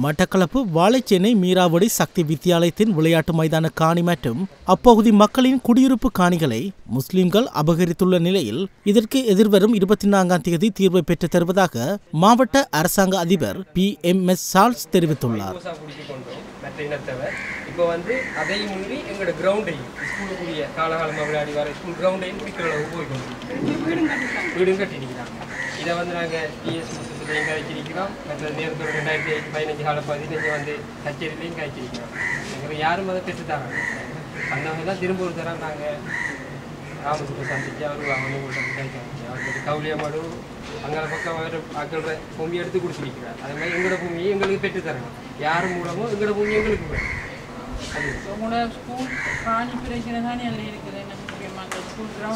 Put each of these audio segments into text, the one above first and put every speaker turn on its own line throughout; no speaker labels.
மட்டக்களப்பு வாழைச்சேனை மீராவடி சக்தி வித்தியாலயத்தின் விளையாட்டு மைதான காணி மற்றும் அப்பகுதி மக்களின் குடியிருப்பு காணிகளை முஸ்லிம்கள் அபகரித்துள்ள நிலையில் இதற்கு எதிர்வரும் 24ஆம் தேதி தீர்வை பெற்றுத் தருவதாக மாவட்ட அரசாங்க அதிபர் PMS சார்ல்ஸ் தெரிவித்துள்ளார்.
இப்போ வந்து அதை முன்னி எங்களோட கிரவுண்டையும் ஸ்கூலுக்குரிய காலகாலமாக விளையாடி வர ஸ்கூல் கிரவுண்டையும் முடிக்கிற அளவு போய்க்கொண்டு வீடும் கட்டிருக்கிறாங்க. இதை வந்து நாங்கள் PS முத்தத்துலையும் காய்ச்சிருக்கிறோம். மற்ற நேரத்தோட 2015 காலப்பகுதியில் வந்து கச்சேரியிலையும் காய்ச்சிருக்கிறோம். எங்களுக்கு யாரும் அதை பெற்றுத்தாங்க. அந்த வகையில் தான் திரும்ப ஒரு தரம் நாங்கள் ராமசுக்கு சந்திச்சு அவரு அவங்க காய்ச்சாங்க. அவருக்கு கவுளியமாடு அங்கே பக்கம் ஆக்கள பூமி எடுத்து கொடுத்துருக்கிறார். அதே மாதிரி எங்களோட பூமியை எங்களுக்கு பெற்றுத்தரணும். யார் மூலமோ எங்களோட பூமி எங்களுக்கு வேணும்.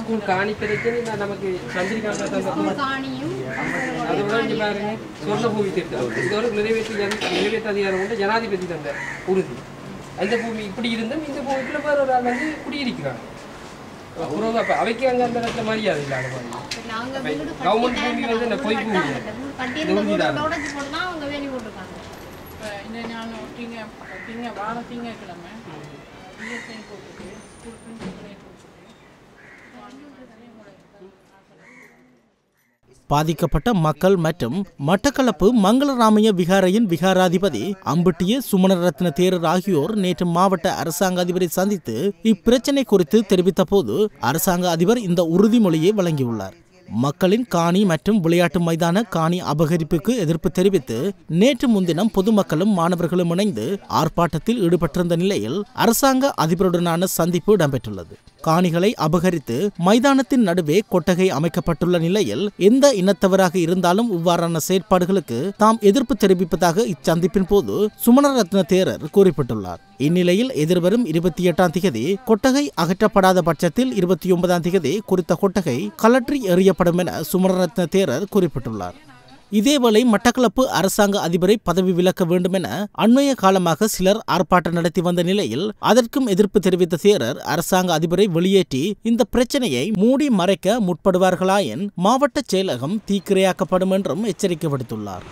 ஸ்கூல் காணி பிரச்சனை நமக்கு சந்திரிக்காங்க அதோட இங்கே பாருங்க சொர்ண பூமி திட்டம் இதோட நிறைவேற்ற அதிகாரம் கொண்டு ஜனாதிபதி தந்த உறுதி. அந்த பூமி இப்படி இருந்தும் இந்த பூமிக்குள்ள வேற ஒரு ஆள் வந்து குடியிருக்கிறாங்க. அவைக்கு அங்கே அந்த இடத்துல மரியாதை இல்லாத மாதிரி கவர்மெண்ட் பூமி வந்து இந்த பொய் பூமி
பாதிக்கப்பட்ட மக்கள் மற்றும் மட்டக்களப்பு மங்களராமைய விகாரையின் விகாராதிபதி அம்புட்டிய சுமணரத்ன தேரர் ஆகியோர் நேற்று மாவட்ட அரசாங்க அதிபரை சந்தித்து இப்பிரச்சினை குறித்து தெரிவித்த போது அரசாங்க அதிபர் இந்த உறுதிமொழியை வழங்கியுள்ளார். மக்களின் காணி மற்றும் விளையாட்டு மைதான காணி அபகரிப்புக்கு எதிர்ப்பு தெரிவித்து நேற்று முன்தினம் பொதுமக்களும் மாணவர்களும் இணைந்து ஆர்ப்பாட்டத்தில் ஈடுபட்டிருந்த நிலையில் அரசாங்க அதிபருடனான சந்திப்பு இடம்பெற்றுள்ளது. காணிகளை அபகரித்து மைதானத்தின் நடுவே கொட்டகை அமைக்கப்பட்டுள்ள நிலையில் எந்த இனத்தவராக இருந்தாலும் இவ்வாறான செயற்பாடுகளுக்கு தாம் எதிர்ப்பு தெரிவிப்பதாக இச்சந்திப்பின் போது சுமணரத்ன தேரர் குறிப்பிட்டுள்ளார். இந்நிலையில் எதிர்வரும் 28ஆம் தேதி கொட்டகை அகற்றப்படாத பட்சத்தில் 29ஆம் தேதி குறித்த கொட்டகை கலற்றி எறியப்படும் என சுமணரத்ன தேரர் குறிப்பிட்டுள்ளார். இதேவேளை மட்டக்களப்பு அரசாங்க அதிபரை பதவி விலக்க வேண்டும் என அண்மைய காலமாக சிலர் ஆர்ப்பாட்டம் நடத்தி வந்த நிலையில் அதற்கும் எதிர்ப்பு தெரிவித்த தேரர் அரசாங்க அதிபரை வெளியேற்றி இந்த பிரச்சனையை மூடி மறைக்க முற்படுவார்களாயின் மாவட்ட செயலகம் தீக்கிரையாக்கப்படும் என்றும் எச்சரிக்கை விடுத்துள்ளார்.